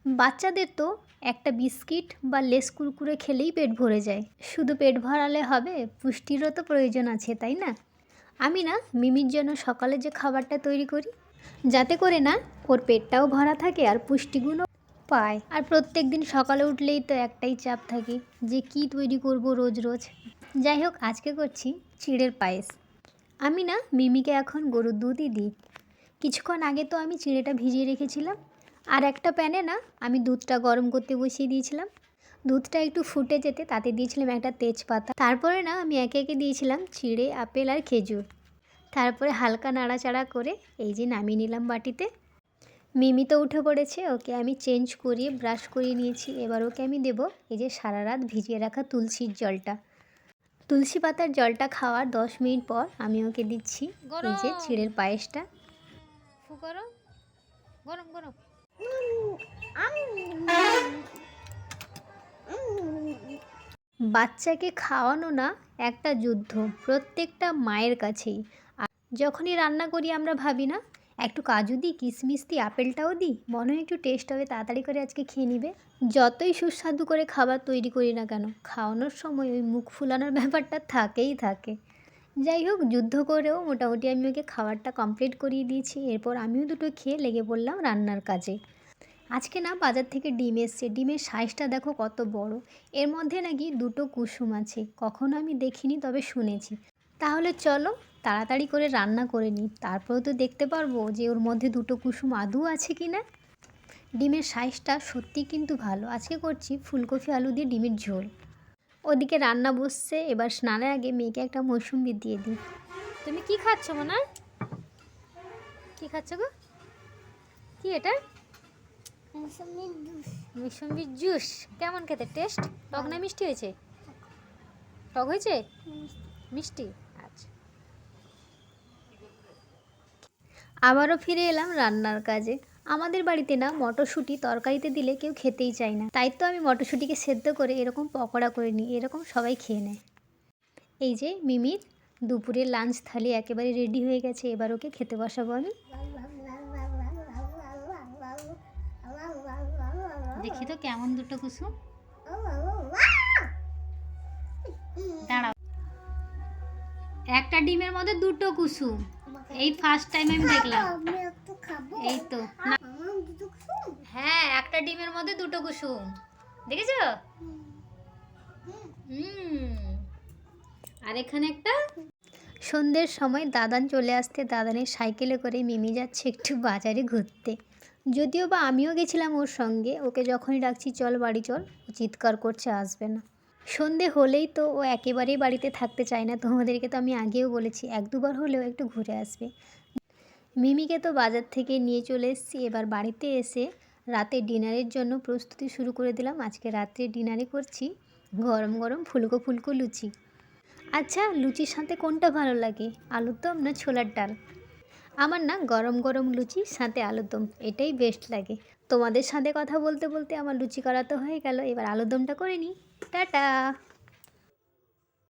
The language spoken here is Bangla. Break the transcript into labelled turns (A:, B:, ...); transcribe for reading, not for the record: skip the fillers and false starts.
A: বাচ্চাদের তো একটা বিস্কিট বা লেস কুরকুরে খেলেই পেট ভরে যায়। শুধু পেট ভরালে হবে, পুষ্টিরও তো প্রয়োজন আছে, তাই না? আমি না মিমির জন্য সকালে যে খাবারটা তৈরি করি, যাতে করে না ওর পেটটাও ভরা থাকে আর পুষ্টিগুণও পায়। আর প্রত্যেক দিন সকালে উঠলেই তো একটাই চাপ থাকে যে কি তৈরি করব রোজ রোজ। যাই হোক, আজকে করছি চিড়ের পায়েস। আমি না মিমিকে এখন গরুর দুধই দিই। কিছুক্ষণ আগে তো আমি চিড়েটা ভিজিয়ে রেখেছিলাম, আর একটা প্যানে না আমি দুধটা গরম করতে বসিয়ে দিয়েছিলাম। দুধটা একটু ফুটে যেতে তাতে দিয়েছিলাম একটা তেজপাতা। তারপরে না আমি একে একে দিয়েছিলাম চিড়ে, আপেল আর খেজুর। তারপরে হালকা নাড়াচাড়া করে এই যে নামিয়ে নিলাম বাটিতে। মিমি তো উঠে পড়েছে, ওকে আমি চেঞ্জ করিয়ে ব্রাশ করিয়ে নিয়েছি। এবার ওকে আমি দেবো এই যে সারা রাত ভিজিয়ে রাখা তুলসীর জলটা। তুলসী পাতার জলটা খাওয়ার 10 মিনিট পর আমি ওকে দিচ্ছি এই যে চিড়ের পায়েসটা।
B: গরম গরম গরম।
A: বাচ্চাকে খাওয়ানো না একটা যুদ্ধ, প্রত্যেকটা মায়ের কাছেই। আর যখনই রান্না করি আমরা ভাবি না একটু কাজু দিই, কিশমিশ দিই, আপেলটাও দিই, মনে হয় একটু টেস্ট হবে, তাড়াতাড়ি করে আজকে খেয়ে নিবে। যতই সুস্বাদু করে খাবার তৈরি করি না কেন, খাওয়ানোর সময় ওই মুখ ফুলানোর ব্যাপারটা থাকেই থাকে। যাই হোক, যুদ্ধ করেও মোটামুটি আমি ওকে খাবারটা কমপ্লিট করিয়ে দিয়েছি। এরপর আমিও দুটো খেয়ে লেগে পড়লাম রান্নার কাজে। আজকে না বাজার থেকে ডিম এসছে। ডিমের সাইজটা দেখো কত বড়। এর মধ্যে নাকি দুটো কুসুম আছে, কখনো আমি দেখিনি, তবে শুনেছি। তাহলে চলো তাড়াতাড়ি করে রান্না করে নিই, তারপরেও তো দেখতে পারবো যে ওর মধ্যে দুটো কুসুম আদৌ আছে কি না। ডিমের সাইজটা সত্যি কিন্তু ভালো। আজকে করছি ফুলকপি আলু দিয়ে ডিমের ঝোল। ওদিকে রান্না বসছে, এবার স্নানের আগে মেয়েকে একটা মৌসুম্বি দিয়ে দিই।
B: তুমি কি খাচ্ছ মোনা? কি খাচ্ছ গো? কি এটা? মৌসুম্বির জুস। কেমন খেতে? টেস্ট টক না মিষ্টি হয়েছে? টক হয়েছে? মিষ্টি। আচ্ছা।
A: আবারও ফিরে এলাম রান্নার কাজে। আমাদের বাড়িতে না মটরশুঁটি তরকারিতে দিলে কেউ খেতেই চায় না, তাই তো আমি মটরশুঁটিকে সেদ্ধ করে এরকম পকোড়া করে নিই, এরকম সবাই খেয়ে নেয়। এই যে মিমির দুপুরের লাঞ্চ থালি একেবারে রেডি হয়ে গেছে, এবার ওকে খেতে বসাবো আমি।
B: দেখি তো কেমন দুটো কুসুম। দাঁড়াও, একটা ডিমের মধ্যে দুটো কুসুম, এই ফার্স্ট টাইম আমি দেখলাম। এই তো না, হ্যাঁ একটা ডিমের মধ্যে দুটো কুসুম, দেখেছো? আর এখানে একটা।
A: সন্ধ্যের সময় দাদান চলে আসতে দাদানের সাইকেলে করে মিমি যাচ্ছে একটু বাজারে ঘুরতে। যদিও বা আমিও গেছিলাম ওর সঙ্গে, ওকে যখনই ডাকছি চল বাড়ি চল, ও চিৎকার করছে আসবে না। সন্ধে হলেই তো ও একেবারেই বাড়িতে থাকতে চায় না, তোমাদেরকে তো আমি আগেও বলেছি 1-2বার হলেও একটু ঘুরে আসবে। মিমিকে তো বাজার থেকে নিয়ে চলে এসেছি। এবার বাড়িতে এসে রাতে ডিনারের জন্য প্রস্তুতি শুরু করে দিলাম। আজকে রাত্রে ডিনারে করছি গরম গরম ফুলকো ফুলকো লুচি। আচ্ছা, লুচির সাথে কোনটা ভালো লাগে, আলুর দম না ছোলার ডাল? আমার না গরম গরম লুচির সাথে আলুর দম, এটাই বেস্ট লাগে। তোমাদের সাথে কথা বলতে বলতে আমার লুচি করা তো হয়ে গেল, এবার আলুর দমটা করে নিই। টাটা।